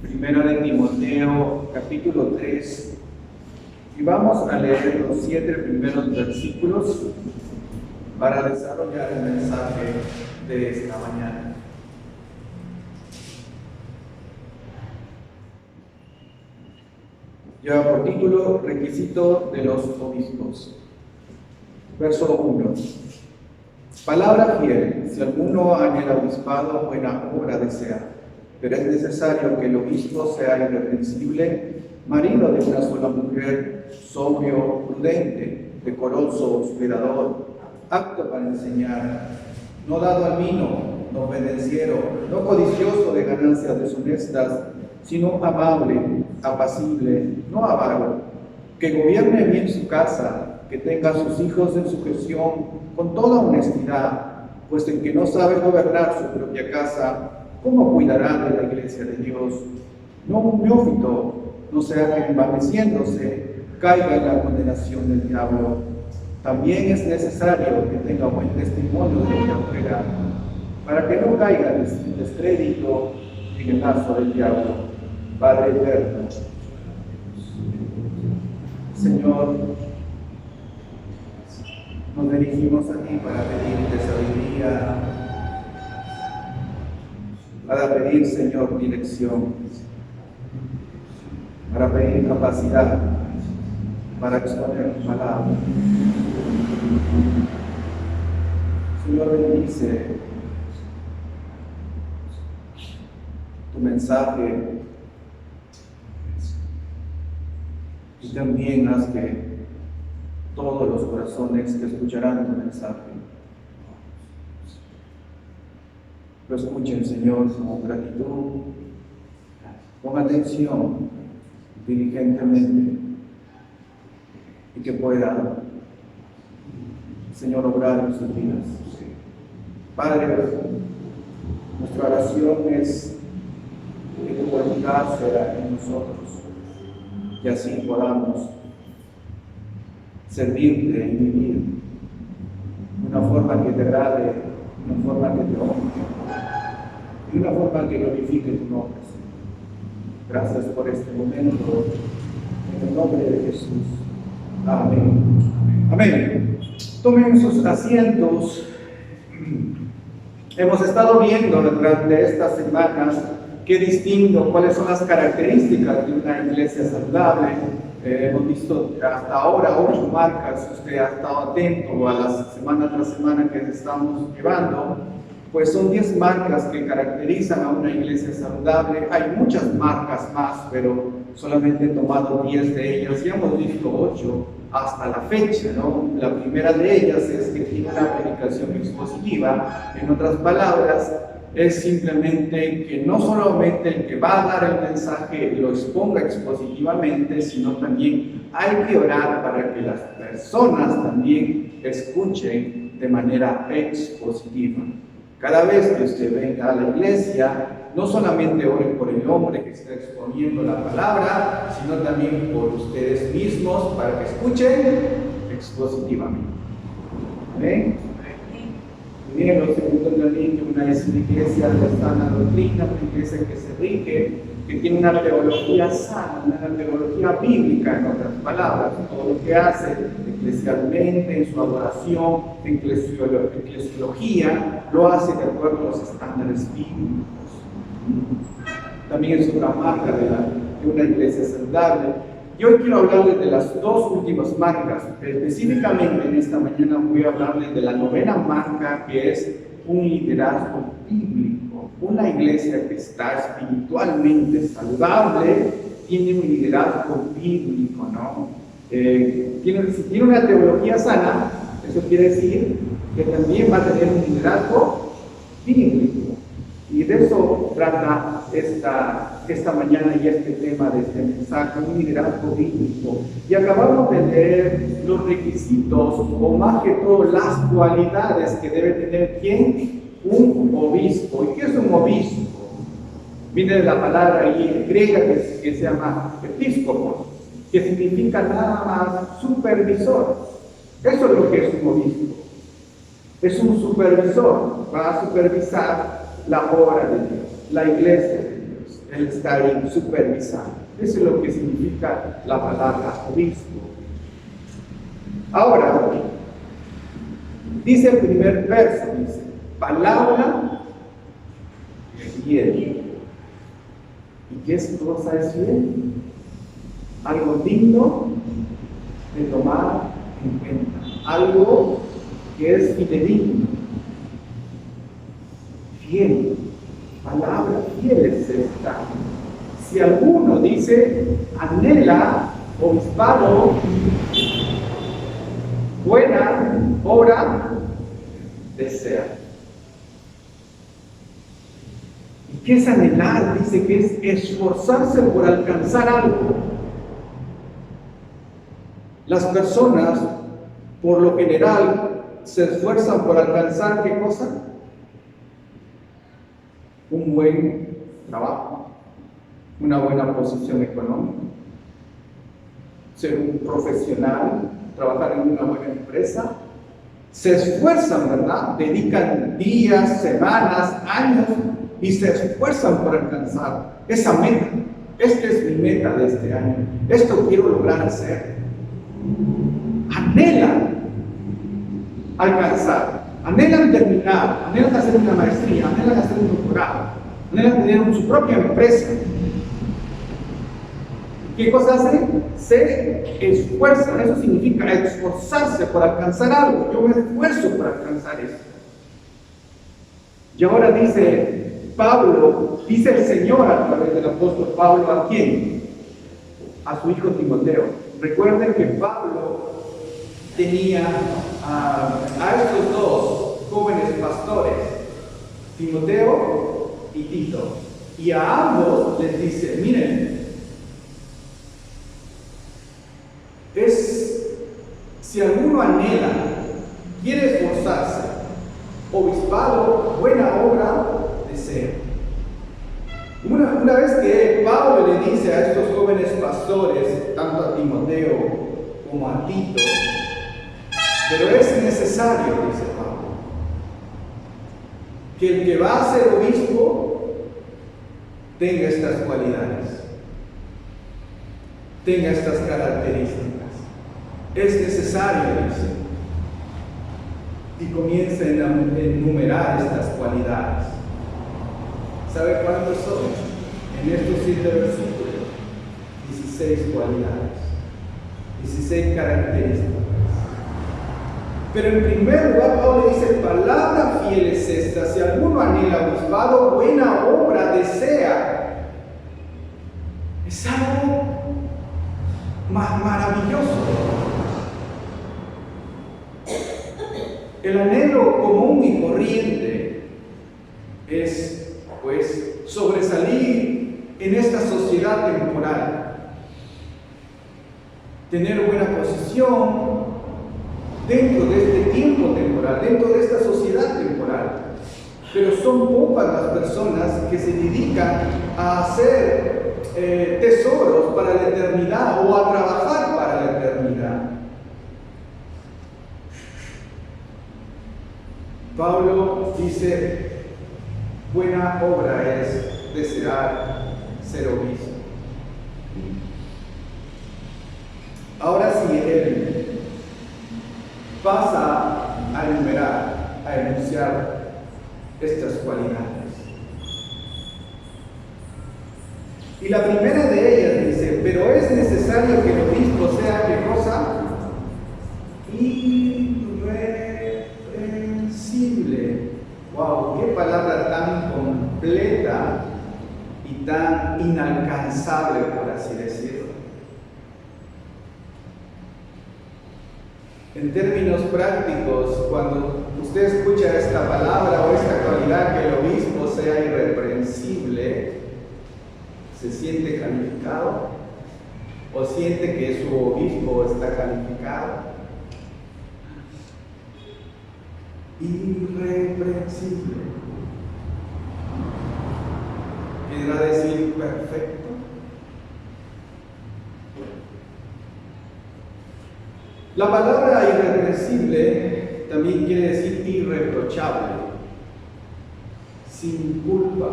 Primera de Timoteo, capítulo 3, y vamos a leer los 7 primeros versículos para desarrollar el mensaje de esta mañana. Lleva por título Requisito de los obispos. Verso 1. Palabra fiel: si alguno anhela obispado, buena obra desea, pero es necesario que el obispo sea irreprensible, marido de una sola mujer, sobrio, prudente, decoroso, hospedador, apto para enseñar, no dado al vino, no pendenciero, no codicioso de ganancias deshonestas, sino amable, apacible, no avaro, que gobierne bien su casa, que tenga a sus hijos en sujeción con toda honestidad, pues el que no sabe gobernar su propia casa, ¿cómo cuidará de la iglesia de Dios? No un neófito, no sea que envaneciéndose caiga en la condenación del diablo. También es necesario que tenga buen testimonio de lo que opera, para que no caiga en descrédito en el lazo del diablo. Padre eterno, Señor, nos dirigimos a ti para pedirte sabiduría, para pedir, Señor, dirección, para pedir capacidad, para exponer tu palabra. Señor, bendice tu mensaje y también haz que todos los corazones que escucharán tu mensaje lo escuchen, Señor, con gratitud, con atención, diligentemente, y que pueda, Señor, obrar en sus vidas. Padre, nuestra oración es que tu voluntad sea en nosotros, y así podamos servirte y vivir de una forma que te agrade, de una forma que te honre, de una forma que glorifique tu nombre, Señor. Gracias por este momento, en el nombre de Jesús. Amén. Amén. Tomen sus asientos. Hemos estado viendo durante estas semanas cuáles son las características de una iglesia saludable. Hemos visto hasta ahora 8 marcas. Si usted ha estado atento a las semana tras semana que estamos llevando, pues son 10 marcas que caracterizan a una iglesia saludable. Hay muchas marcas más, pero solamente he tomado 10 de ellas y hemos visto 8 hasta la fecha, ¿no? La primera de ellas es que tiene una predicación expositiva. En otras palabras, es simplemente que no solamente el que va a dar el mensaje lo exponga expositivamente, sino también hay que orar para que las personas también escuchen de manera expositiva. Cada vez que usted venga a la iglesia, no solamente ore por el hombre que está exponiendo la palabra, sino también por ustedes mismos para que escuchen expositivamente. ¿Amén? Bien, lo segundo también, que una es una iglesia de sana doctrina, una iglesia que se rige, que tiene una teología sana, una teología bíblica, en otras palabras, todo lo que hace eclesialmente, en su adoración, en eclesiología, lo hace de acuerdo a los estándares bíblicos. También es otra marca de una iglesia saludable. Y hoy quiero hablarles de las 2 últimas marcas. Específicamente en esta mañana voy a hablarles de la 9ª marca, que es un liderazgo bíblico. Una iglesia que está espiritualmente saludable tiene un liderazgo bíblico, ¿no? Si tiene una teología sana, eso quiere decir que también va a tener un liderazgo bíblico. Y de eso trata esta mañana y este tema de este mensaje, un liderazgo bíblico. Y acabamos de leer los requisitos, o más que todo las cualidades que debe tener ¿quién? Un obispo. ¿Y qué es un obispo? Viene de la palabra ahí griega que se llama episcopos, que significa nada más supervisor. Eso es lo que es un obispo. Es un supervisor, va a supervisar la obra de Dios, la iglesia de Dios. Él está ahí supervisando. Eso es lo que significa la palabra obispo. Ahora, dice el primer verso, dice, palabra fiel. ¿Y qué cosa es fiel? Algo digno de tomar en cuenta. Algo que es fidedigno. Fiel. Palabra fiel es esta. Si alguno dice, anhela obispado, buena obra, desea. ¿Y qué es anhelar? Dice que es esforzarse por alcanzar algo. Las personas, por lo general, se esfuerzan por alcanzar ¿qué cosa? Un buen trabajo, una buena posición económica, ser un profesional, trabajar en una buena empresa. Se esfuerzan, ¿verdad? Dedican días, semanas, años y se esfuerzan por alcanzar esa meta. Esta es mi meta de este año. Esto quiero lograr hacer. Anhelan alcanzar, anhelan terminar, anhelan hacer una maestría, anhelan hacer un doctorado, anhelan tener su propia empresa. ¿Qué cosa hacen? Se esfuerzan. Eso significa esforzarse por alcanzar algo. Yo me esfuerzo por alcanzar eso. Y ahora dice Pablo, dice el Señor a través del apóstol Pablo, ¿a quién? A su hijo Timoteo. Recuerden que Pablo tenía a estos dos jóvenes pastores, Timoteo y Tito, y a ambos les dice, miren, si alguno anhela, quiere esforzarse, obispado, buena obra, desea. Una vez que Pablo le dice a estos jóvenes pastores, tanto a Timoteo como a Tito, pero es necesario, dice Pablo, que el que va a ser obispo tenga estas cualidades, tenga estas características. Es necesario, dice, y comienza a enumerar estas cualidades. ¿Sabe cuántos son? En estos 7 versículos, 16 cualidades, 16 características. Pero en primer lugar, Pablo dice, palabra fiel es esta, si alguno anhela obispado, buena obra desea. Es algo maravilloso. El anhelo común y corriente es, pues, sobresalir en esta sociedad temporal, tener buena posición dentro de este tiempo temporal, dentro de esta sociedad temporal. Pero son pocas las personas que se dedican a hacer tesoros para la eternidad o a trabajar para la eternidad. Pablo dice, buena obra es desear ser obispo. Ahora sí, él pasa a enumerar, a enunciar estas cualidades. Y la primera de ellas dice, pero es necesario que el obispo sea, ¿qué cosa? Irreprensible. ¡Wow! ¡Qué palabra tan completa y tan inalcanzable, por así decirlo! En términos prácticos, cuando usted escucha esta palabra o esta cualidad, que el obispo sea irreprensible, ¿se siente calificado? ¿O siente que su obispo está calificado? Irreprensible. ¿Querrá decir perfecto? La palabra irreprensible también quiere decir irreprochable, sin culpa.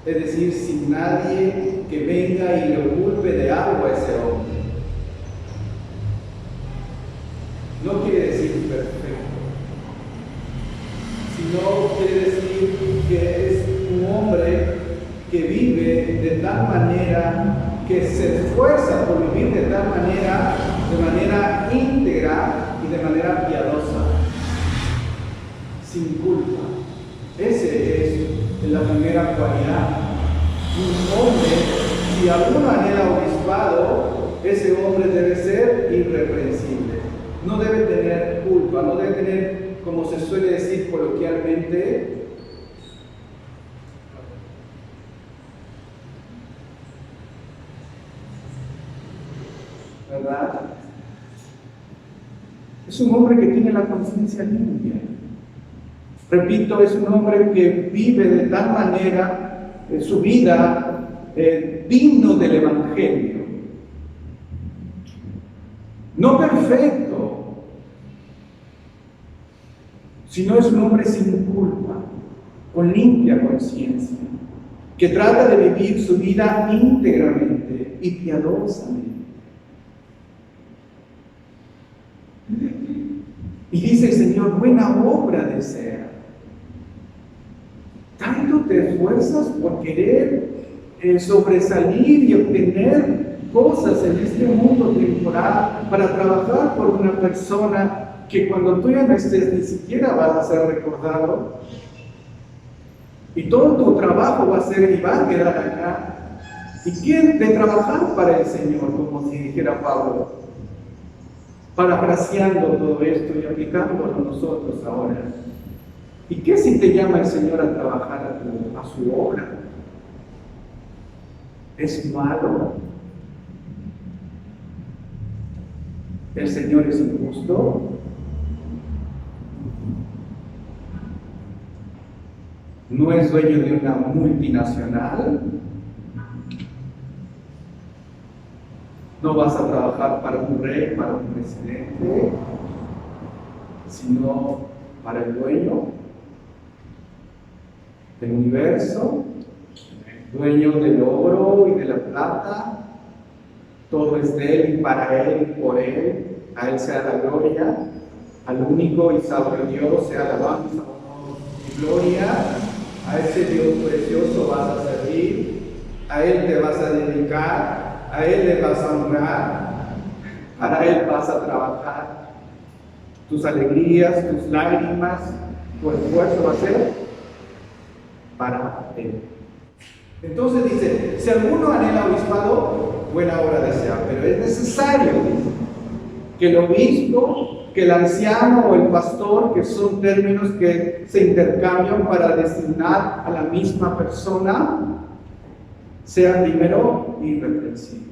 Es decir, sin nadie que venga y le culpe de algo a ese hombre. No quiere decir perfecto, sino quiere decir que es un hombre que vive de tal manera, que se esfuerza por vivir de tal manera, de manera íntegra y de manera piadosa, sin culpa. Ese es la primera cualidad. Un hombre, si alguno anhela obispado, ese hombre debe ser irreprensible. No debe tener culpa, no debe tener, como se suele decir coloquialmente, ¿verdad? Es un hombre que tiene la conciencia limpia. Repito, es un hombre que vive de tal manera su vida digno del Evangelio. No perfecto, sino es un hombre sin culpa, con limpia conciencia, que trata de vivir su vida íntegramente y piadosamente. Y dice el Señor, buena obra desea. Tanto te esfuerzas por querer sobresalir y obtener cosas en este mundo temporal para trabajar por una persona que cuando tú ya no estés ni siquiera vas a ser recordado. Y todo tu trabajo va a ser y va a quedar acá. ¿Y quién de trabajar para el Señor? Como si dijera Pablo, parafraseando todo esto y aplicándolo a nosotros ahora. ¿Y qué si te llama el Señor a trabajar a su obra? ¿Es malo? ¿El Señor es injusto? ¿No es dueño de una multinacional? No vas a trabajar para un rey, para un presidente, sino para el dueño del universo, dueño del oro y de la plata. Todo es de Él y para Él y por Él. A Él sea la gloria, al único y sabio Dios sea alabanza, honor y gloria. A ese Dios precioso vas a servir, a Él te vas a dedicar, a Él le vas a honrar, para Él vas a trabajar. Tus alegrías, tus lágrimas, tu esfuerzo va a ser para Él. Entonces dice, si alguno anhela obispado, buena obra desea, pero es necesario, dice, que el obispo, que el anciano o el pastor, que son términos que se intercambian para designar a la misma persona, sea primero irreprensible.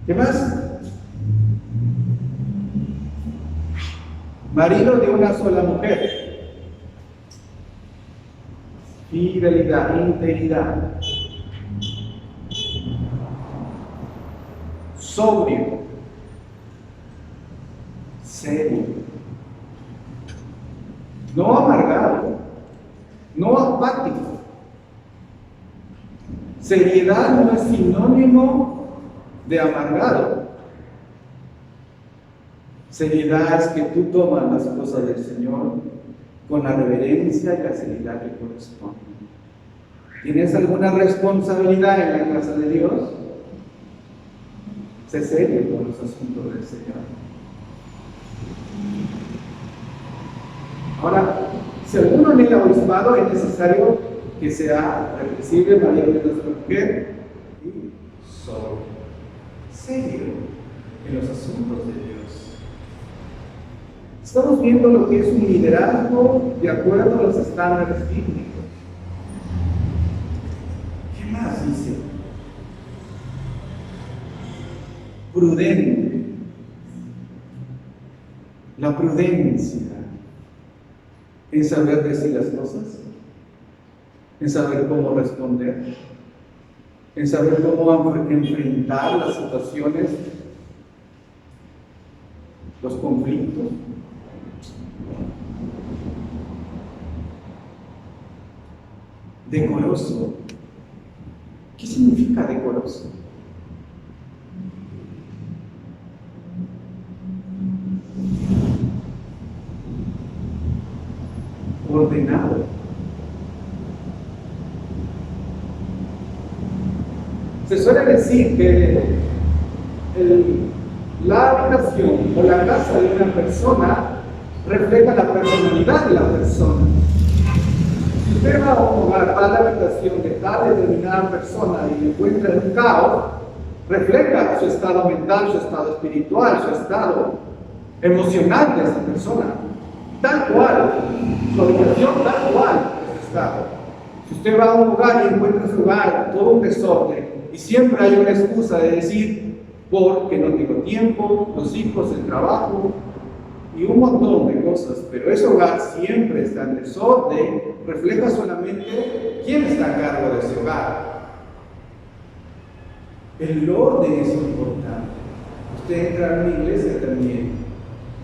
¿Qué más? Marido de una sola mujer. Fidelidad, integridad. Sobrio. Serio. No amargado. No apático. Seriedad no es sinónimo de amargado. Seriedad es que tú tomas las cosas del Señor con la reverencia y la seriedad que corresponde. ¿Tienes alguna responsabilidad en la casa de Dios? Sé serio con los asuntos del Señor. Ahora, si alguno anhela obispado, es necesario que sea reprensible, marido de nuestra mujer y serio en los asuntos de Dios. Estamos viendo lo que es un liderazgo de acuerdo a los estándares bíblicos. ¿Qué más dice? Prudente. La prudencia en saber decir las cosas, en saber cómo responder, en saber cómo enfrentar las situaciones, los conflictos. Decoroso. ¿Qué significa decoroso? Ordenado. Se suele decir que la habitación o la casa de una persona refleja la personalidad de la persona. Si usted va a un hogar, va a la habitación de tal determinada persona y encuentra un caos, refleja su estado mental, su estado espiritual, su estado emocional de esa persona. Tal cual, su habitación tal cual es su estado. Si usted va a un hogar y encuentra en su hogar todo un desorden y siempre hay una excusa de decir porque no tengo tiempo, los hijos, el trabajo y un montón de cosas, pero ese hogar siempre está en desorden, refleja solamente quién está a cargo de ese hogar. El orden es importante. Usted entra en una iglesia también,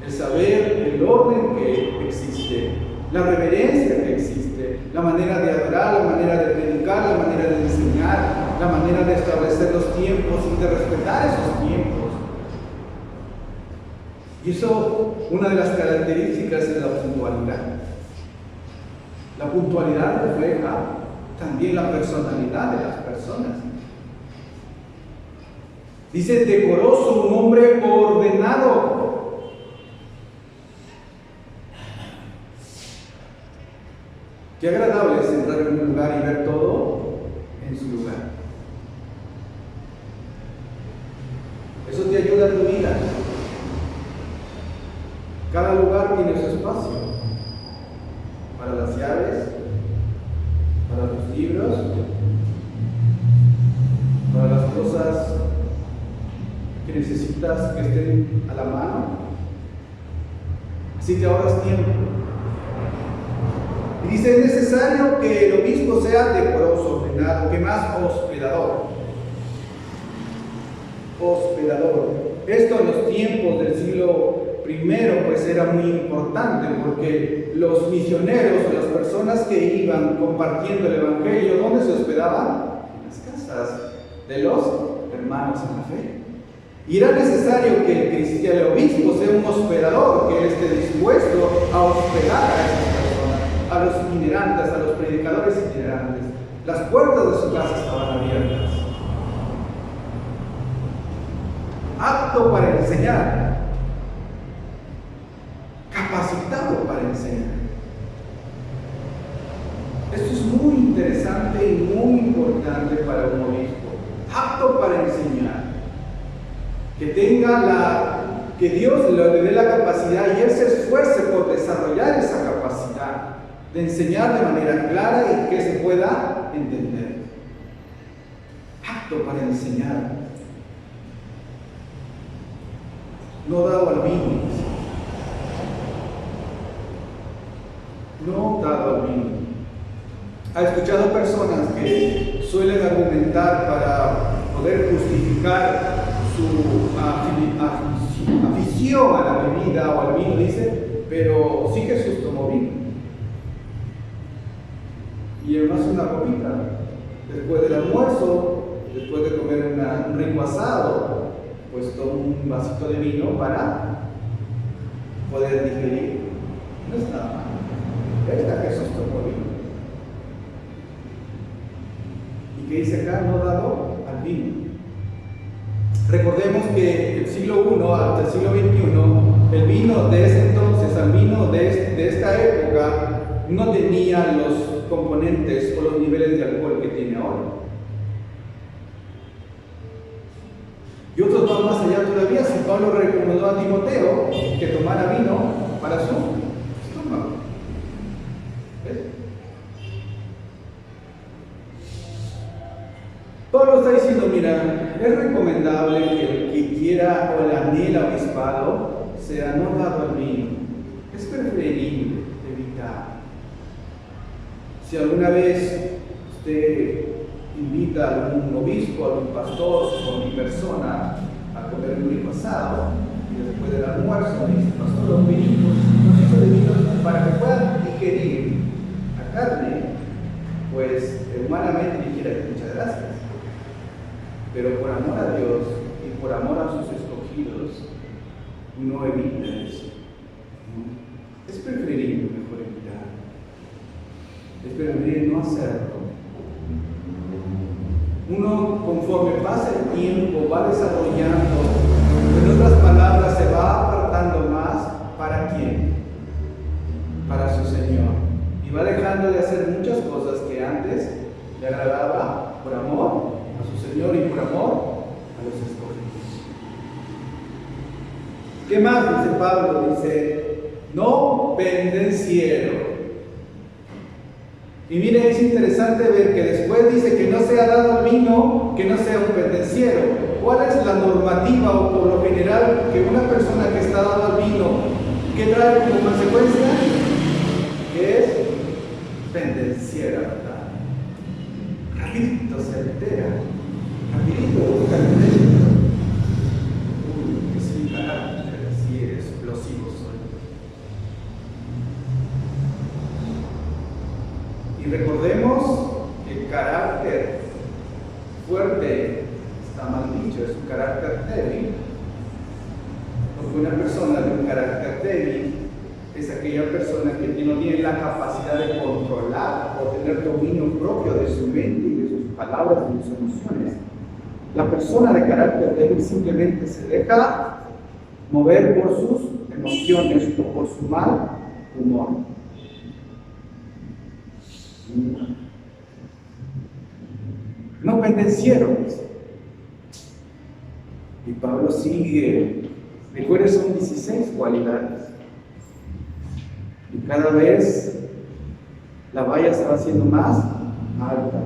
el saber el orden que existe, la reverencia que existe, la manera de adorar, la manera de predicar, la manera de enseñar, la manera de establecer los tiempos y de respetar esos tiempos. Y eso, una de las características es la puntualidad. La puntualidad refleja también la personalidad de las personas. Dice decoroso, un hombre ordenado. Qué agradable es entrar en un lugar y ver todo en su lugar. Eso te ayuda en tu vida. Cada lugar tiene su espacio. Para las llaves, para los libros, para las cosas que necesitas que estén a la mano. Así te ahorras tiempo. Y dice, es necesario que el obispo sea decoroso, ordenado, que más hospedador. Hospedador. Esto en los tiempos del siglo I pues era muy importante porque los misioneros o las personas que iban compartiendo el evangelio, ¿dónde se hospedaban? En las casas de los hermanos en la fe. Y era necesario que el obispo sea un hospedador, que él esté dispuesto a hospedar a esas personas, a los itinerantes, a los predicadores itinerantes. Las puertas de su casa estaban abiertas. Apto para enseñar, capacitado para enseñar. Esto es muy interesante y muy importante para un obispo. Apto para enseñar. Que Dios le dé la capacidad y él se esfuerce por desarrollar esa capacidad de enseñar de manera clara y que se pueda entender. Apto para enseñar. No dado al vino. No dado al vino. ¿Ha escuchado personas que suelen argumentar para poder justificar su afición a la bebida o al vino? Dice, pero sí Jesús tomó vino. Y además una copita. Después del almuerzo, después de comer un rico asado, pues toma un vasito de vino para poder digerir. No es nada malo. Esta Jesús tomó vino. ¿Y qué dice acá? No dado al vino. Recordemos que el siglo I hasta el siglo XXI, el vino de ese entonces al vino de esta época no tenía los componentes o los niveles de alcohol que tiene ahora. Y otros van más allá todavía. Si Pablo recomendó a Timoteo que tomara vino para su estómago. ¿Ves? Pablo está diciendo, mira, es recomendable que el que quiera o el anhela obispado sea no dado al vino. Es preferible evitar. Si alguna vez usted invita a algún obispo, a algún pastor o a mi persona a comer un rico asado y después del almuerzo me dice, pastor, un vino de vino para que puedan digerir la carne, pues humanamente dijera que muchas gracias. Pero por amor a Dios y por amor a sus escogidos, uno evita eso. ¿No? Es preferible mejor evitar. Es preferible no hacerlo. Uno, conforme pasa el tiempo, va desarrollando, en otras palabras, se va apartando más. ¿Para quién? Para su Señor. Y va dejando de hacer muchas cosas que antes le agradaba por amor a su Señor y por amor a los escogidos. ¿Qué más dice Pablo? Dice, no pendenciero. Y miren, es interesante ver que después dice que no sea dado al vino, que no sea un pendenciero. ¿Cuál es la normativa o por lo general que una persona que está dada al vino, qué trae como consecuencia? Que es pendenciera, ¿verdad? Rapidito se altera, rapidito busca el crédito. Uy, que sí, carácter, así explosivo soy. Y recordemos que el carácter fuerte está mal dicho, es un carácter débil. Porque una persona de un carácter débil es aquella persona que no tiene la capacidad de controlar o tener dominio propio de su mente y de sus palabras y de sus emociones. La persona de carácter débil simplemente se deja mover por sus emociones o por su mal humor. No pendencieros. Y Pablo sigue. Recuerden, son 16 cualidades. Y cada vez la valla se va haciendo más alta.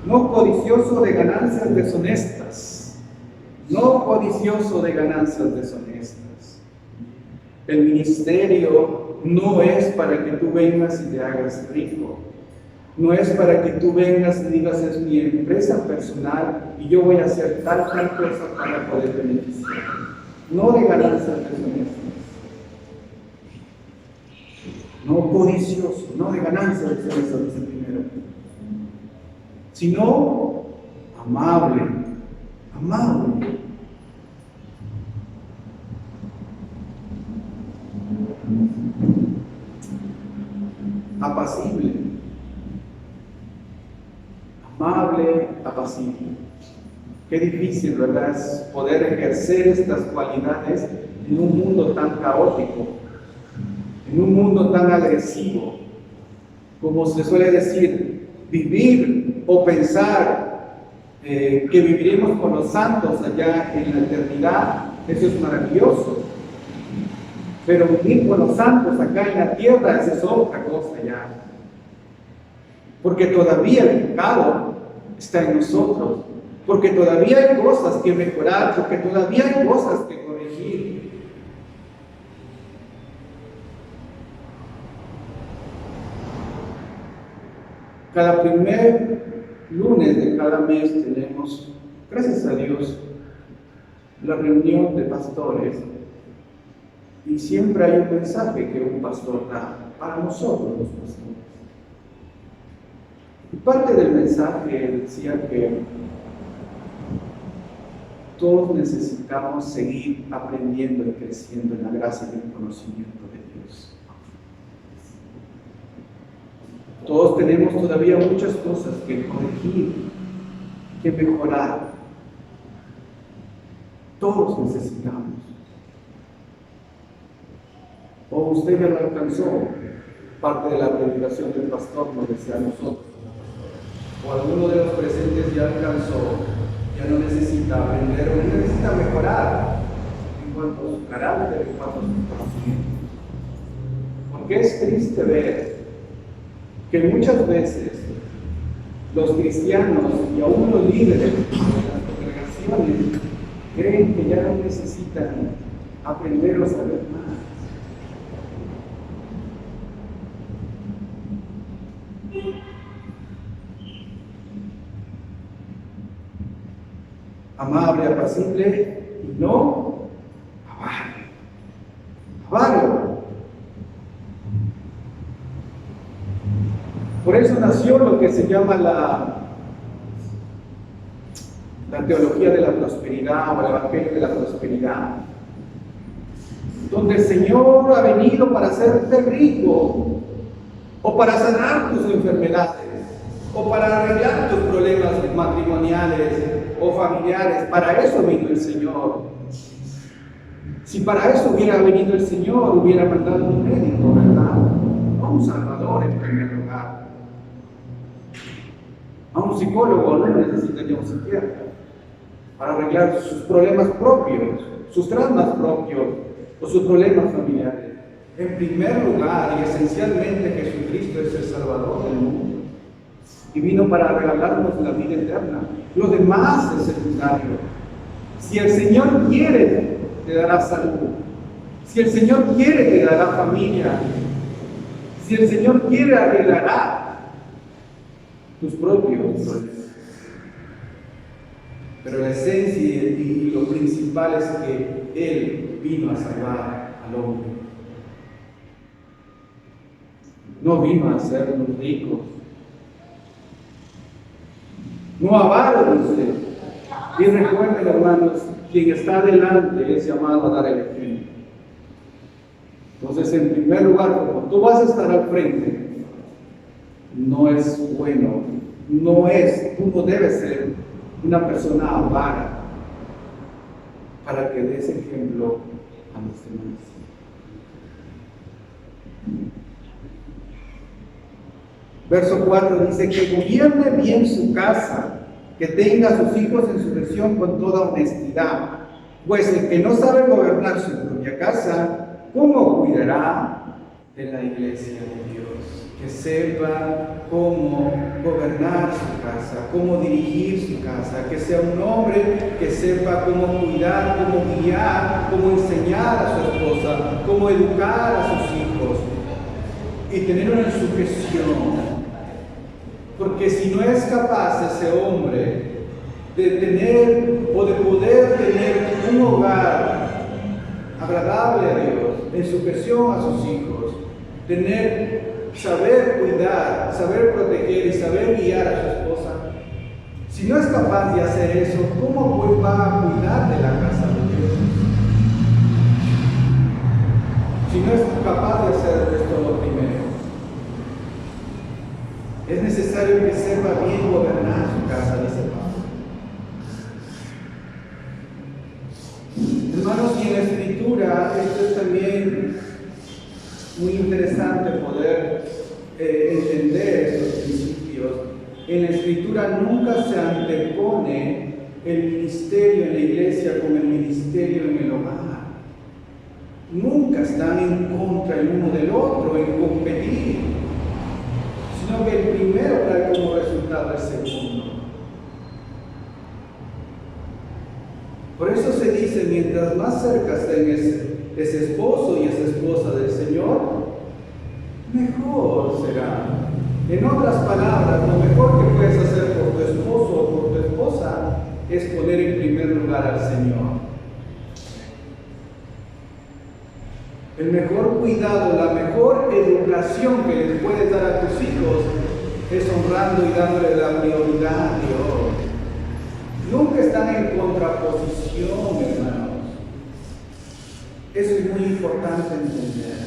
No codicioso de ganancias deshonestas. No codicioso de ganancias deshonestas. El ministerio no es para que tú vengas y te hagas rico. No es para que tú vengas y digas, es mi empresa personal y yo voy a hacer tal cosa para poder beneficiar. No de ganancias deshonestas. No codicioso, no de ganancias deshonestas, dice primero. Sino amable. Amable. Apacible. Amable, apacible. Qué difícil, ¿verdad?, es poder ejercer estas cualidades en un mundo tan caótico, en un mundo tan agresivo. Como se suele decir, vivir o pensar que viviremos con los santos allá en la eternidad, eso es maravilloso. Pero vivir con los santos acá en la tierra, esa es otra cosa ya. Porque todavía el pecado está en nosotros, porque todavía hay cosas que mejorar, porque todavía hay cosas que corregir. Cada primer lunes de cada mes tenemos, gracias a Dios, la reunión de pastores, y siempre hay un mensaje que un pastor da para nosotros los pastores. Y parte del mensaje decía que todos necesitamos seguir aprendiendo y creciendo en la gracia y el conocimiento de Dios. Todos tenemos todavía muchas cosas que corregir, que mejorar. Todos necesitamos. O usted ya lo alcanzó, parte de la predicación del pastor nos decía a nosotros. O alguno de los presentes ya alcanzó, ya no necesita aprender o no necesita mejorar en cuanto a su carácter, en cuanto a su conocimiento. Porque es triste ver que muchas veces los cristianos y aún los líderes de las congregaciones creen que ya no necesitan aprender o saber más. Amable, apacible y no avaro. Avaro. Por eso nació lo que se llama la teología de la prosperidad o el evangelio de la prosperidad, donde el Señor ha venido para hacerte rico, o para sanar tus enfermedades, o para arreglar tus problemas matrimoniales o familiares. Para eso vino el Señor. Si para eso hubiera venido el Señor, hubiera mandado un médico, ¿verdad? No un salvador en primer lugar. A un psicólogo no necesitaría un psiquiatra para arreglar sus problemas propios, sus traumas propios o sus problemas familiares. En primer lugar y esencialmente, Jesucristo es el Salvador del mundo y vino para regalarnos la vida eterna. Lo demás es secundario. Si el Señor quiere, te dará salud. Si el Señor quiere, te dará familia. Si el Señor quiere, arreglará tus propios problemas. Pero la esencia y lo principal es que Él vino a salvar al hombre. No vino a hacernos ricos. No avaros, dice. Y recuerden, hermanos, quien está delante es llamado a dar el ejemplo. Entonces, en primer lugar, como tú vas a estar al frente, no es bueno, tú no debes ser una persona avara para que des ejemplo a los demás. Verso 4 dice que gobierne bien su casa, que tenga a sus hijos en sujeción con toda honestidad, pues el que no sabe gobernar su propia casa, ¿cómo cuidará de la iglesia de Dios? Que sepa cómo gobernar su casa, cómo dirigir su casa, que sea un hombre que sepa cómo cuidar, cómo guiar, cómo enseñar a su esposa, cómo educar a sus hijos y tenerlo en sujeción. Porque si no es capaz ese hombre de tener o de poder tener un hogar agradable a Dios, en sujeción a sus hijos, saber cuidar, saber proteger y saber guiar a su esposa, si no es capaz de hacer eso, ¿cómo pues va a cuidar de la casa de Dios? Si no es capaz de hacer esto lo primero. Es necesario que sepa bien gobernar su casa, dice Pablo. Hermanos, y en la Escritura, esto es también muy interesante poder entender estos principios. En la Escritura nunca se antepone el ministerio en la iglesia con el ministerio en el hogar. Nunca están en contra el uno del otro, en competir, sino que el primero trae como resultado el segundo. Por eso se dice, mientras más cerca estén ese esposo y esa esposa del Señor, mejor será. En otras palabras, lo mejor que puedes hacer por tu esposo o por tu esposa es poner en primer lugar al Señor. El mejor cuidado, la mejor educación que les puedes dar a tus hijos es honrando y dándole la prioridad a Dios. Nunca están en contraposición, hermanos. Eso es muy importante entender.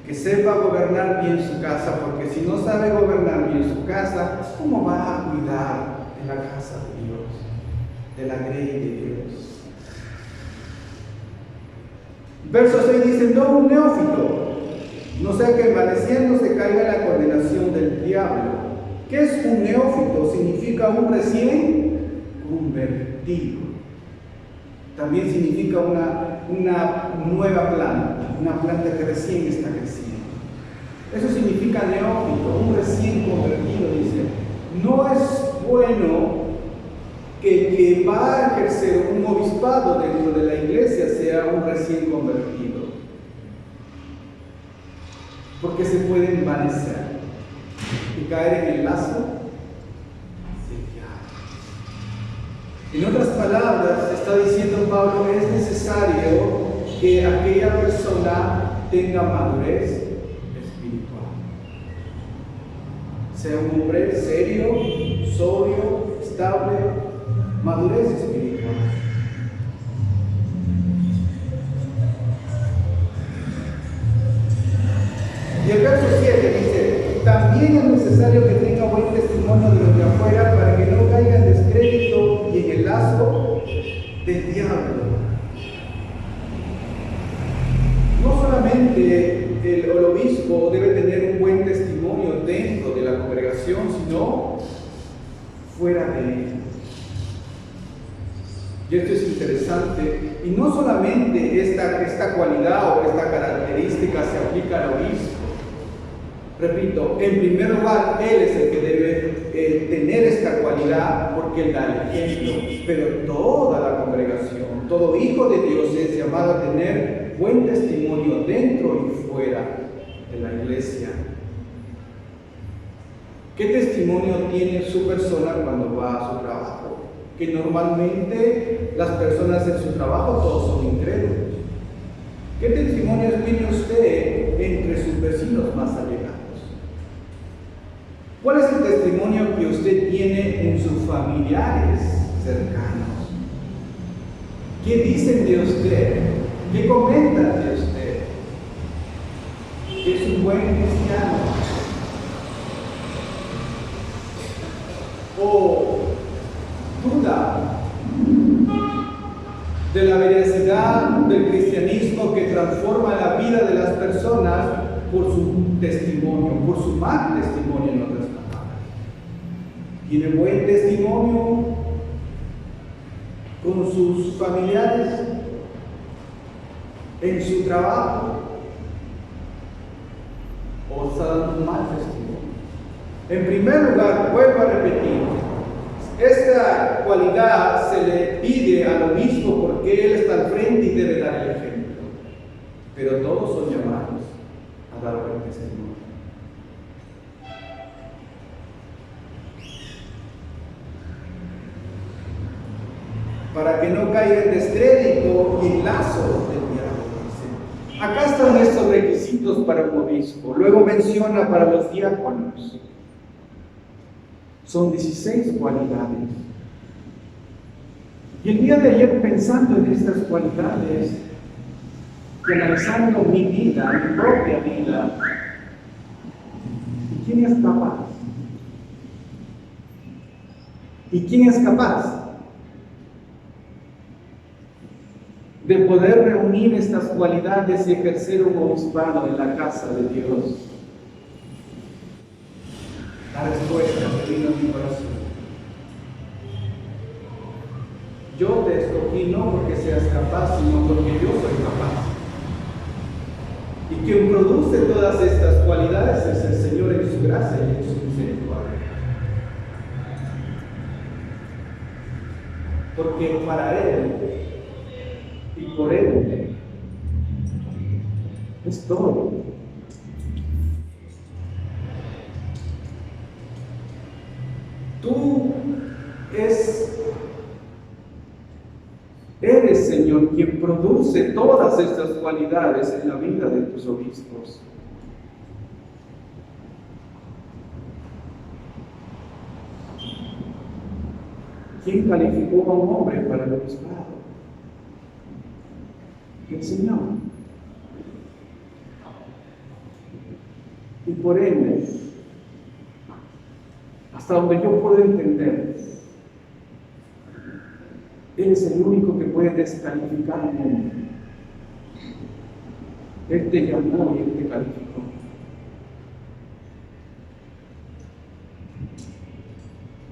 Que sepa gobernar bien su casa, porque si no sabe gobernar bien su casa, ¿cómo va a cuidar de la casa de Dios, de la grey de Dios? Verso 6 dice, no un neófito, no sea que envaneciéndose caiga en la condenación del diablo. ¿Qué es un neófito? Significa un recién convertido. También significa una nueva planta, una planta que recién está creciendo. Eso significa neófito, un recién convertido, dice. No es bueno que el que va a ejercer un obispado dentro de la iglesia sea un recién convertido, porque se puede envanecer y caer en el lazo del diablo. En otras palabras, está diciendo Pablo, es necesario que aquella persona tenga madurez espiritual. Sea un hombre serio, sobrio, estable, madurez espiritual. Y el verso 7 dice, también es necesario que tenga buen testimonio de los de afuera para que no caiga en descrédito y en el lazo del diablo. No solamente el obispo debe tener un buen testimonio dentro de la congregación, sino fuera de ella. Y esto es interesante. Y no solamente esta cualidad o esta característica se aplica al obispo. Repito, en primer lugar, él es el que debe tener esta cualidad porque él da el ejemplo, pero toda la congregación, todo hijo de Dios es llamado a tener buen testimonio dentro y fuera de la iglesia. ¿Qué testimonio tiene su persona cuando va a su trabajo? Que normalmente las personas en su trabajo todos son incrédulos. ¿Qué testimonio tiene usted entre sus vecinos más allegados? ¿Cuál es el testimonio que usted tiene en sus familiares cercanos? ¿Qué dicen de usted? ¿Qué comentan de usted? ¿Es un buen cristiano? ¿O duda de la veracidad del cristianismo que transforma la vida de las personas por su testimonio, por su mal testimonio en otras palabras? ¿Tiene buen testimonio con sus familiares, en su trabajo? ¿O está dando un mal testimonio? En primer lugar, vuelvo a repetir, esta cualidad se le pide al obispo porque él está al frente y debe dar el ejemplo. Pero todos son llamados a dar buen testimonio. Para que no caiga en descrédito y en lazo del diablo. Acá están estos requisitos para un obispo. Luego menciona para los diáconos. Son 16 cualidades. Y el día de ayer, pensando en estas cualidades, y analizando mi vida, mi propia vida, ¿y quién es capaz? ¿Y quién es capaz de poder reunir estas cualidades y ejercer un obispado en la casa de Dios? La respuesta que vino a mi corazón: yo te escogí no porque seas capaz, sino porque yo soy capaz. Y quien produce todas estas cualidades es el Señor en su gracia y en su misericordia. Porque para Él y por Él es todo. Tú eres, Señor, quien produce todas estas cualidades en la vida de tus obispos. ¿Quién calificó a un hombre para el obispado? El Señor. Y por ende, hasta donde yo puedo entender, Él es el único que puede descalificar a un hombre. Él te llamó y Él te calificó.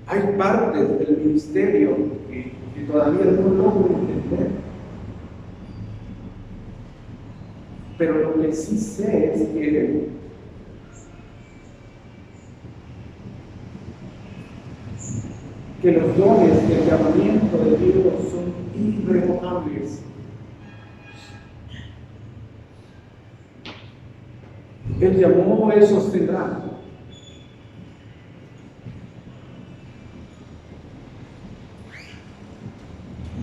Hay partes del ministerio que todavía no logro entender. Pero lo que sí sé es que los dones del llamamiento de Dios son irrevocables. Él llamó, Él sostendrá.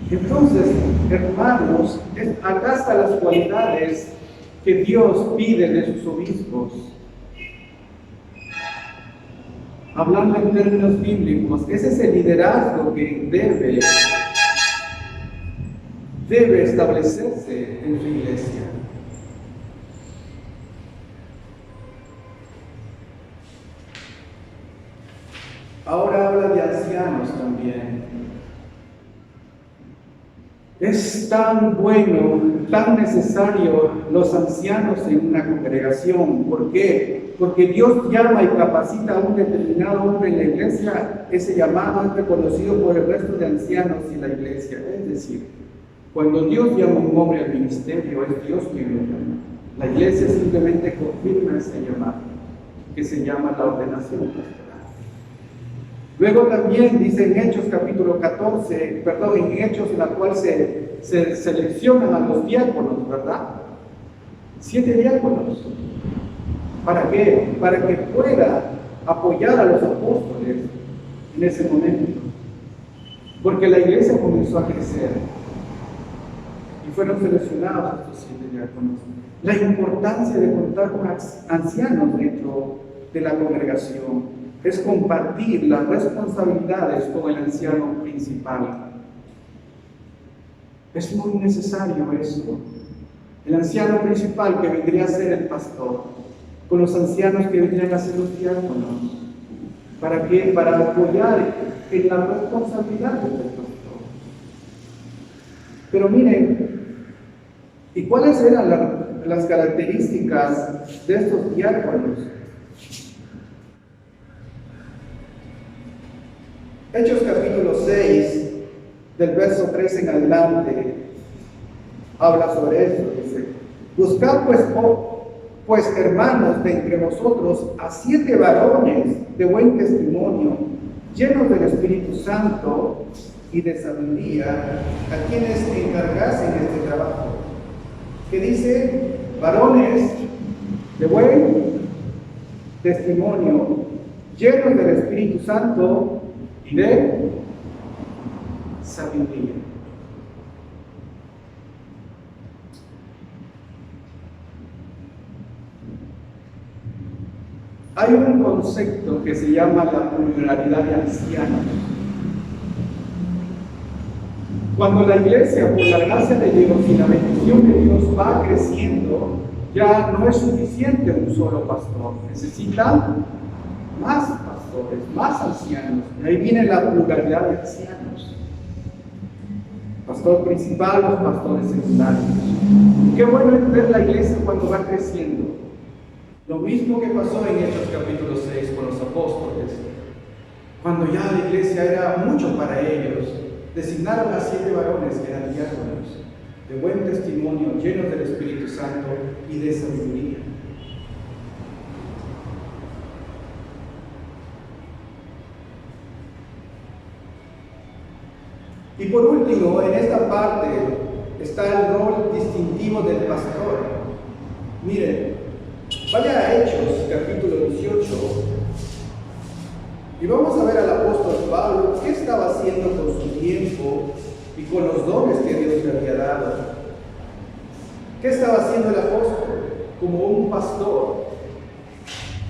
Entonces, hermanos, acá están las cualidades que Dios pide de sus obispos. hablando en términos bíblicos, ese es el liderazgo que debe establecerse en su iglesia. Ahora habla de ancianos también. Es tan bueno, tan necesario los ancianos en una congregación. ¿Por qué? Porque Dios llama y capacita a un determinado hombre en la iglesia. Ese llamado es reconocido por el resto de ancianos en la iglesia. Es decir, cuando Dios llama a un hombre al ministerio, es Dios quien lo llama. La iglesia simplemente confirma ese llamado, que se llama la ordenación pastoral. Luego también dice en Hechos capítulo 14, en Hechos en la cual se seleccionan a los diáconos, ¿verdad? 7 diáconos. ¿Para qué? Para que pueda apoyar a los apóstoles en ese momento. Porque la iglesia comenzó a crecer y fueron seleccionados estos 7 diáconos. La importancia de contar con ancianos dentro de la congregación es compartir las responsabilidades con el anciano principal. Es muy necesario eso. El anciano principal que vendría a ser el pastor, con los ancianos que vendrían a ser los diáconos. ¿Para qué? Para apoyar en la responsabilidad del pastor. Pero miren, ¿y cuáles eran las características de estos diáconos? Hechos capítulo 6, del verso 3 en adelante, habla sobre esto. Dice: buscad pues hermanos de entre vosotros a 7 varones de buen testimonio, llenos del Espíritu Santo y de sabiduría, a quienes encargasen este trabajo. Que dice: varones de buen testimonio, llenos del Espíritu Santo y de sabiduría. Hay un concepto que se llama la pluralidad de ancianos. Cuando la iglesia, por la gracia de Dios y la bendición de Dios, va creciendo, ya no es suficiente un solo pastor. Necesitan más pastores, más ancianos. De ahí viene la pluralidad de ancianos. Pastor principal, los pastores secundarios. Qué bueno es ver la iglesia cuando va creciendo. Lo mismo que pasó en Hechos capítulo 6 con los apóstoles. Cuando ya la iglesia era mucho para ellos, designaron a 7 varones que eran diáconos, de buen testimonio, llenos del Espíritu Santo y de sabiduría. Y por último, en esta parte está el rol distintivo del pastor. Miren, vaya a Hechos capítulo 18 y vamos a ver al apóstol Pablo qué estaba haciendo con su tiempo y con los dones que Dios le había dado. ¿Qué estaba haciendo el apóstol? Como un pastor.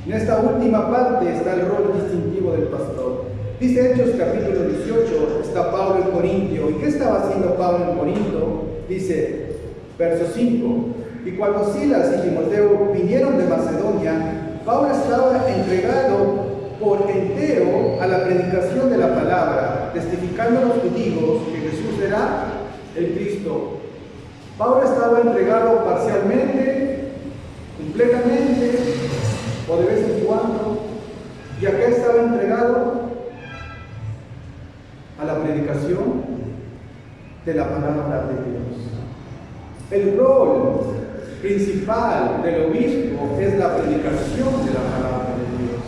En esta última parte está el rol distintivo del pastor. Dice Hechos capítulo 18, está Pablo en Corintio. ¿Y qué estaba haciendo Pablo en Corinto? Dice, verso 5. Y cuando Silas y Timoteo vinieron de Macedonia, Pablo estaba entregado por entero a la predicación de la palabra, testificando a los judíos que Jesús era el Cristo. Pablo estaba entregado parcialmente, completamente, o de vez en cuando, y acá estaba entregado a la predicación de la palabra de Dios. El rol principal del obispo es la predicación de la palabra de Dios.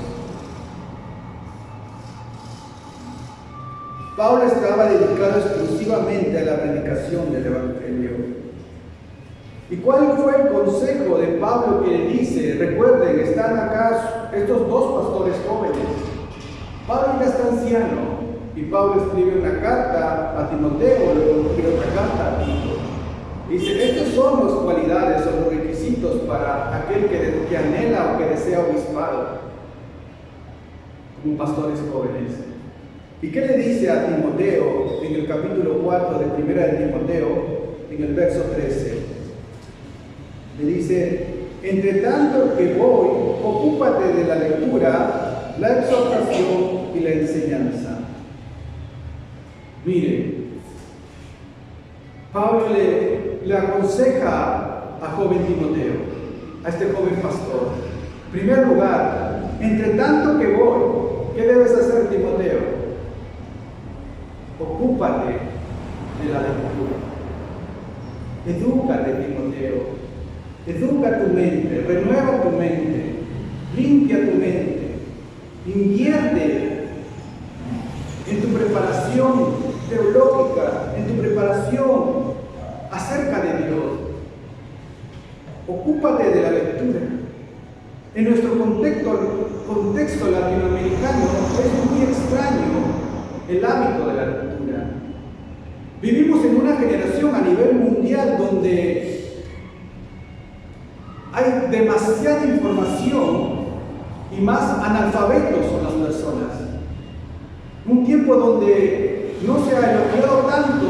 Pablo estaba dedicado exclusivamente a la predicación del Evangelio. ¿Y cuál fue el consejo de Pablo que le dice? Recuerden, están acá estos 2 pastores jóvenes. Pablo ya está anciano y Pablo escribe una carta a Timoteo, luego escribe otra carta a Tito. Dice, estas son las cualidades o los requisitos para aquel que anhela o que desea obispado. como pastores jóvenes. ¿Y qué le dice a Timoteo en el capítulo 4 de Primera de Timoteo, en el verso 13? Le dice: entre tanto que voy, ocúpate de la lectura, la exhortación y la enseñanza. Mire, Pablo le aconseja a joven Timoteo, a este joven pastor. En primer lugar, entre tanto que voy, ¿qué debes hacer, Timoteo? Ocúpate de la lectura. Edúcate, Timoteo. Educa tu mente, renueva tu mente, limpia tu mente, invierte en tu preparación teológica, en tu preparación acerca de Dios. Ocúpate de la lectura. En nuestro contexto latinoamericano es muy extraño el hábito de la lectura. Vivimos en una generación a nivel mundial donde hay demasiada información y más analfabetos son las personas. Un tiempo donde no se ha elogiado tanto,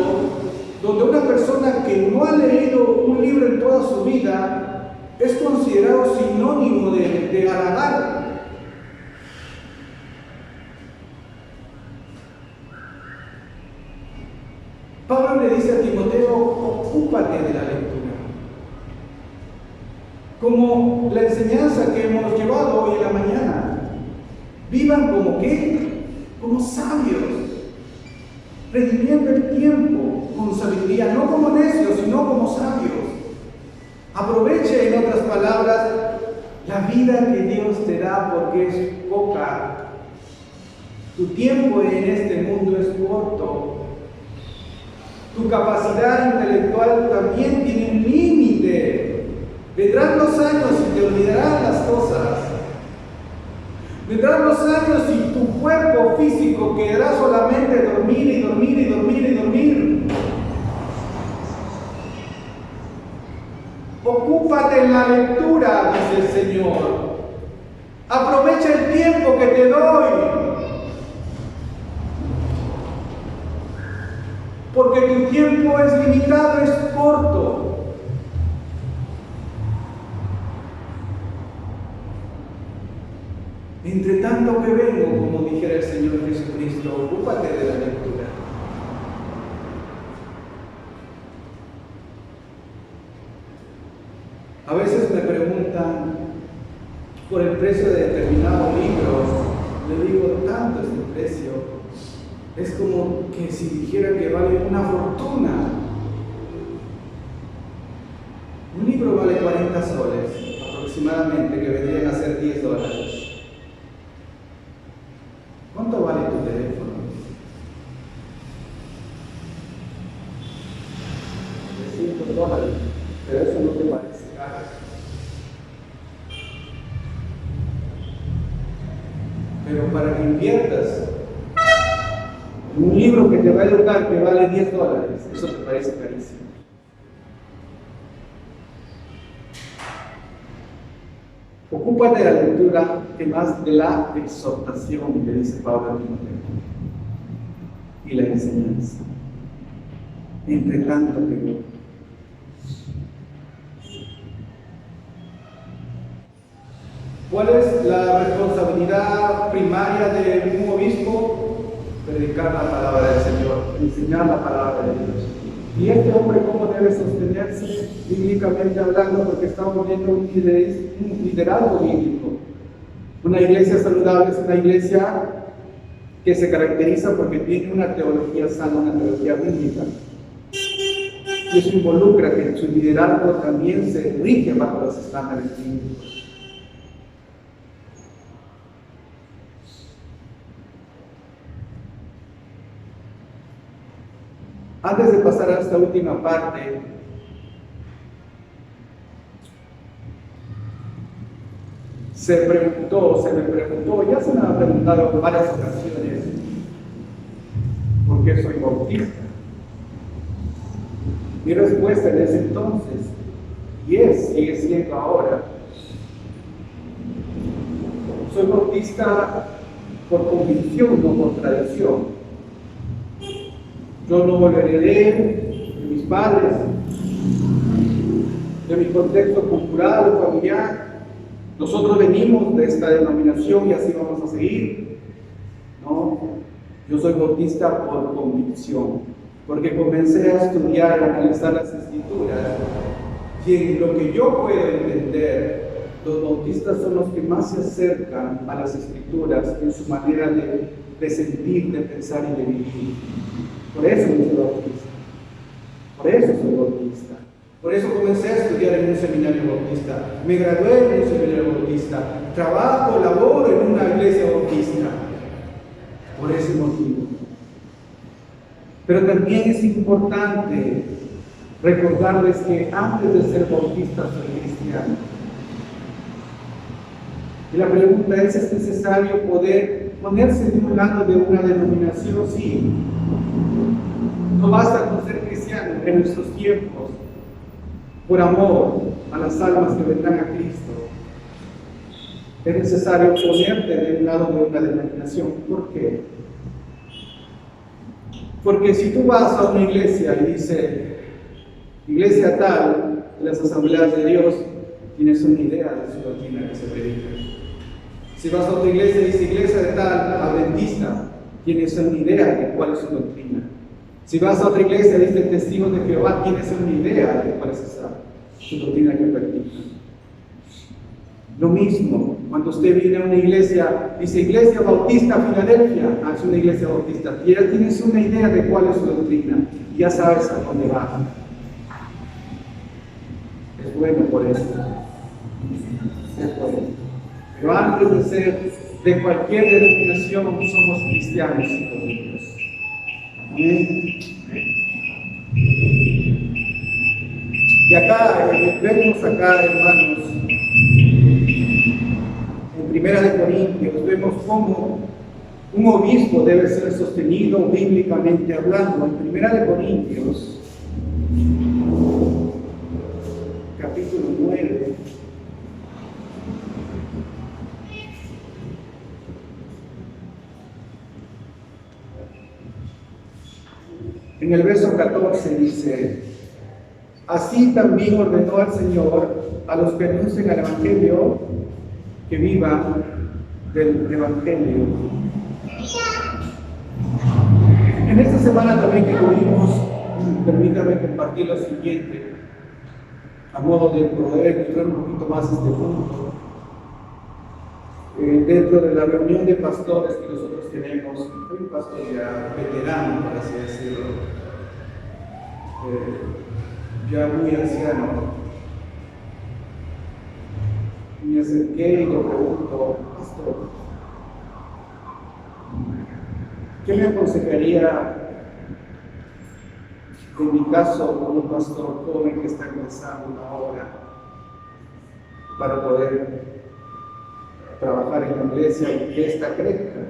donde una persona que no ha leído un libro en toda su vida es considerado sinónimo de halagar. Pablo le dice a Timoteo: ocúpate de la lectura. Como la enseñanza que hemos llevado hoy en la mañana. Vivan como ¿qué? Como sabios, redimiendo el tiempo con sabiduría, no como necios, sino como sabios. Aproveche, en otras palabras, la vida que Dios te da, porque es poca. Tu tiempo en este mundo es corto. Tu capacidad intelectual también tiene un límite. Vendrán los años y te olvidarán las cosas. Vendrán los años y tu cuerpo físico quedará solamente dormir y dormir y dormir y dormir. Ocúpate en la lectura, dice el Señor. Aprovecha el tiempo que te doy. Porque tu tiempo es limitado, es corto. Entre tanto que vengo, como dijera el Señor Jesucristo, ocúpate de la lectura. A veces me preguntan por el precio de determinado libro. Le digo, tanto es el precio. Es como que si dijera que vale una fortuna. Un libro vale 40 soles aproximadamente, que vendrían a ser $10. ¿Cuánto vale tu teléfono? $300, pero eso no te parece caro. Pero para que inviertas en un libro que te va a educar que vale $10, eso te parece carísimo. Ocúpate de la lectura y más de la exhortación, que dice Pablo a Timoteo, y la enseñanza. Entre tanto que voy. ¿Cuál es la responsabilidad primaria de un obispo? Predicar la palabra del Señor, enseñar la palabra de Dios. ¿Y este hombre cómo debe sostenerse bíblicamente hablando? Porque estamos viendo un liderazgo bíblico. Una iglesia saludable es una iglesia que se caracteriza porque tiene una teología sana, una teología bíblica. Y eso involucra que su liderazgo también se rige bajo los estándares bíblicos. Antes de pasar a esta última parte, se me preguntó, ya se me ha preguntado en varias ocasiones, ¿por qué soy bautista? Mi respuesta en ese entonces, sigue siendo ahora, soy bautista por convicción, no por tradición. Yo no lo heredé de mis padres, de mi contexto cultural o familiar. Nosotros venimos de esta denominación y así vamos a seguir. No, yo soy bautista por convicción, porque comencé a estudiar y a analizar las escrituras, y en lo que yo puedo entender, los bautistas son los que más se acercan a las escrituras en su manera de sentir, de pensar y de vivir. Por eso soy bautista. Por eso soy bautista. Por eso comencé a estudiar en un seminario bautista. Me gradué en un seminario bautista. Trabajo, laboro en una iglesia bautista. Por ese motivo. Pero también es importante recordarles que antes de ser bautista soy cristiano. Y la pregunta ¿es necesario poder ponerse de un lado de una denominación? Sí. No basta con ser cristiano en nuestros tiempos, por amor a las almas que vendrán a Cristo. Es necesario ponerte de un lado de una denominación. ¿Por qué? Porque si tú vas a una iglesia y dice, iglesia tal, de las asambleas de Dios, tienes una idea de su doctrina que se predica. Si vas a otra iglesia y dice iglesia de tal, adventista, tienes una idea de cuál es su doctrina. Si vas a otra iglesia y dice testigos de Jehová, tienes una idea de cuál es su doctrina que practica. Lo mismo, cuando usted viene a una iglesia, dice Iglesia Bautista Filadelfia, es una iglesia bautista, y ya tienes una idea de cuál es su doctrina, y ya sabes a dónde va. Es bueno por eso. Es bueno. Pero antes de ser de cualquier denominación, somos cristianos, hijos de Dios. Amén. Y acá, vemos acá, hermanos, en Primera de Corintios, vemos cómo un obispo debe ser sostenido bíblicamente hablando. En Primera de Corintios, capítulo 9, en el verso 14 dice, así también ordenó al Señor a los que anuncian el Evangelio que vivan del Evangelio. En esta semana también que tuvimos, permítame compartir lo siguiente, a modo de poder ilustrar un poquito más este punto. Dentro de la reunión de pastores que nosotros tenemos, soy un pastor ya veterano, por así decirlo, ya muy anciano. Me acerqué y le pregunto, pastor, ¿qué me aconsejaría en mi caso como un pastor joven que está empezando una obra para poder trabajar en la iglesia y que esta crezca?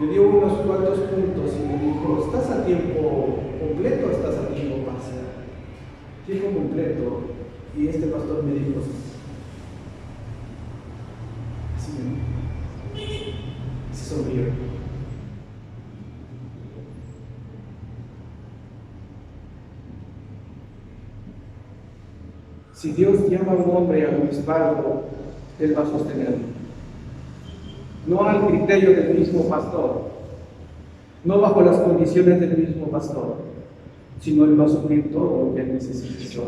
Me dio unos cuantos puntos y me dijo, ¿estás a tiempo completo o estás a tiempo parcial? Tiempo completo. Y este pastor me dijo, se sonrió. Si Dios llama a un hombre al obispado, Él va a sostenerlo. No al criterio del mismo pastor, no bajo las condiciones del mismo pastor, sino Él va a suplir todo lo que Él necesite.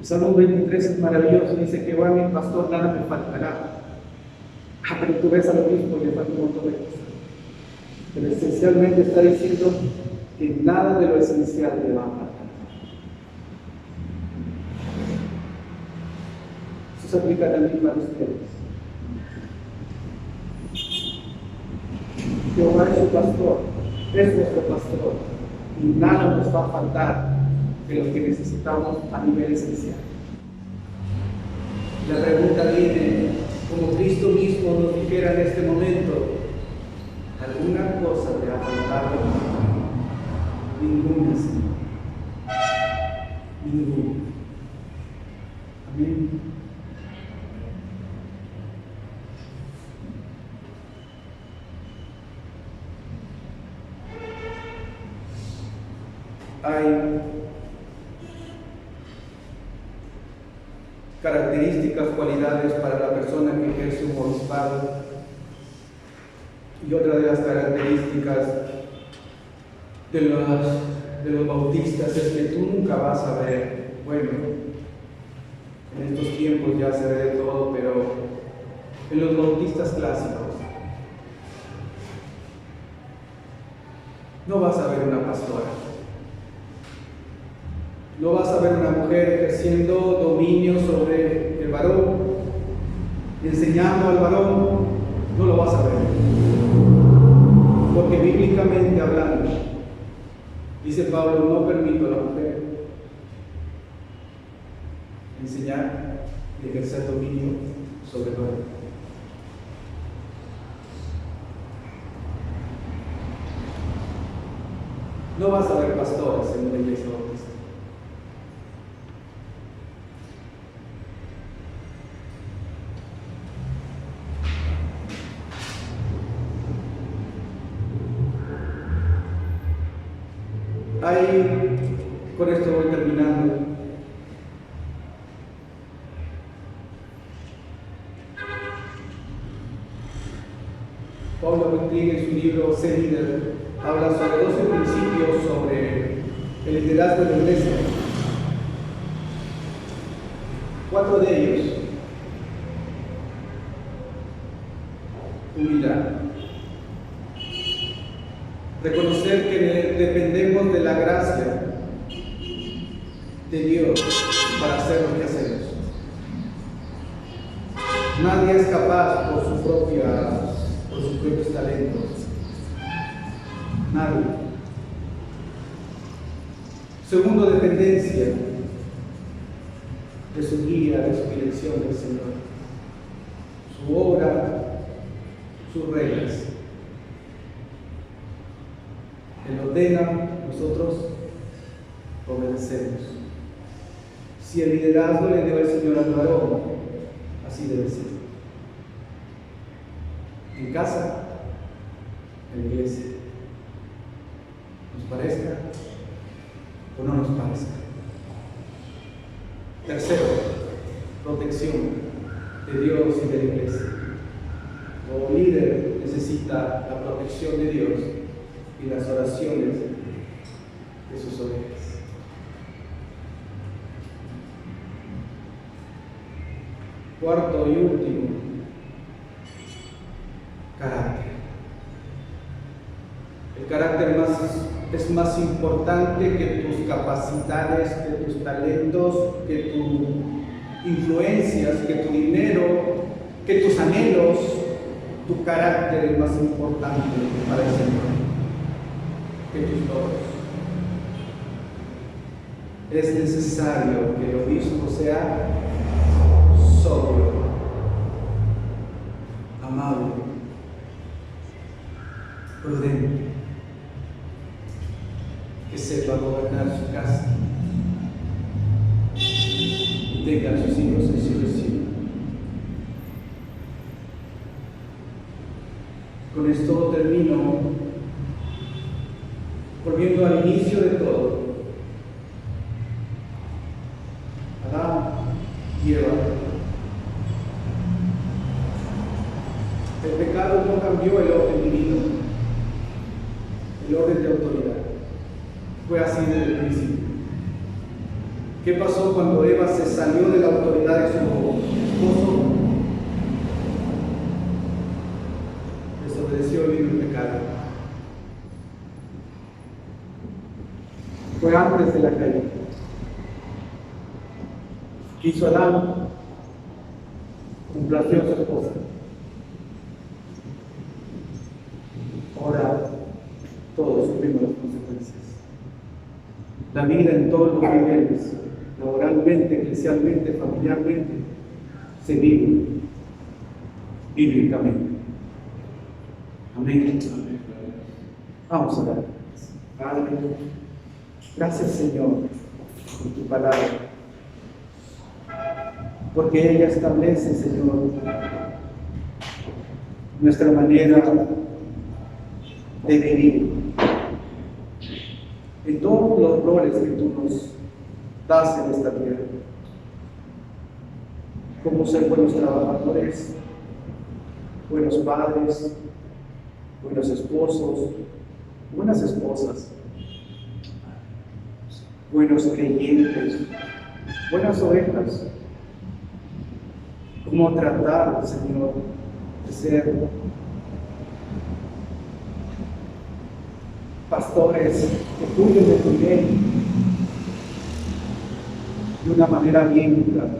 El Salmo 23 es maravilloso, dice que va mi pastor, nada me faltará. Pero tú ves al obispo y le falta un montón de cosas. Pero esencialmente está diciendo que nada de lo esencial le va a faltar. Eso se aplica también para ustedes. Jehová es su pastor, es nuestro pastor, y nada nos va a faltar de lo que necesitamos a nivel esencial. La pregunta viene, como Cristo mismo nos dijera en este momento, ¿alguna cosa te ha faltado? Ninguna, Señor. Ninguna. Amén. hay características, cualidades para la persona que ejerce un obispado. Y otra de las características de los bautistas es que tú nunca vas a ver, bueno, en estos tiempos ya se ve de todo, pero en los bautistas clásicos no vas a ver una pastora, no vas a ver una mujer ejerciendo dominio sobre el varón, enseñando al varón, no lo vas a ver. Porque bíblicamente hablando, dice Pablo, no permito a la mujer enseñar y ejercer dominio sobre el varón. No vas a ver pastores en una iglesia bautista. Con esto voy terminando. Paulo Rodríguez en su libro Ser Líder habla sobre 12 principios sobre el liderazgo de la iglesia. 4 de ellos: humildad, reconocer que dependemos de la gracia de Dios para hacer lo que hacemos. Nadie es capaz por sus propios talentos. Nadie. Segundo, dependencia de su guía, de su dirección del Señor, su obra, sus reglas. Él ordena, nosotros obedecemos. Si el liderazgo le debe el Señor al varón, así debe ser. En casa, en la iglesia. Nos parezca o no nos parezca. Tercero, protección de Dios y de la iglesia. Como líder necesita la protección de Dios y las oraciones de sus ovejas. Cuarto y último, carácter. El carácter es más importante que tus capacidades, que tus talentos, que tus influencias, que tu dinero, que tus anhelos. Tu carácter es más importante para el Señor que tus logros. Es necesario que el obispo sea sobrio, amable, prudente, que sepa gobernar su casa y tenga a sus hijos en su recibo. Con esto termino volviendo al inicio de todo. Adán y Eva. El pecado no cambió el orden divino, el orden de autoridad. Fue así desde el principio. ¿Qué pasó cuando Eva se salió de la autoridad de su esposo? Desobedeció y vino el pecado. Fue antes de la caída. ¿Qué hizo Adán? Complació a su esposa. Ahora todos sufrimos las consecuencias. La vida en todos los niveles, laboralmente, eclesialmente, familiarmente, se vive bíblicamente. Amén. Vamos a orar. Padre, gracias Señor por tu palabra, porque ella establece, Señor, nuestra manera de vivir. en todos los roles que tú nos das en esta tierra. Como ser buenos trabajadores, buenos padres, buenos esposos, buenas esposas, buenos creyentes, buenas ovejas. Cómo tratar, Señor, de ser pastores que cuiden de tu ley de una manera bien clara.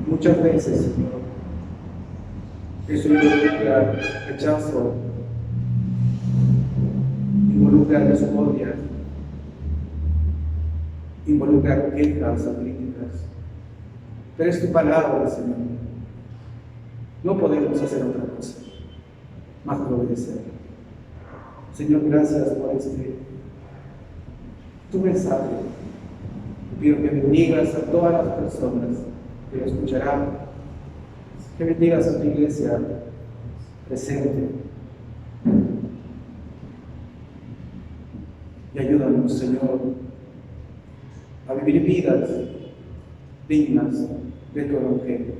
Muchas veces, Señor, eso involucra rechazo, involucra discordia, involucra quejas o críticas. Pero es tu palabra, Señor. No podemos hacer otra cosa más que obedecer. Señor, gracias por tu mensaje. Te pido que bendigas a todas las personas que lo escucharán, que bendigas a tu iglesia presente y ayúdanos, Señor, a vivir vidas dignas de tu evangelio.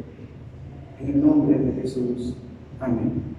En el nombre de Jesús. Amén.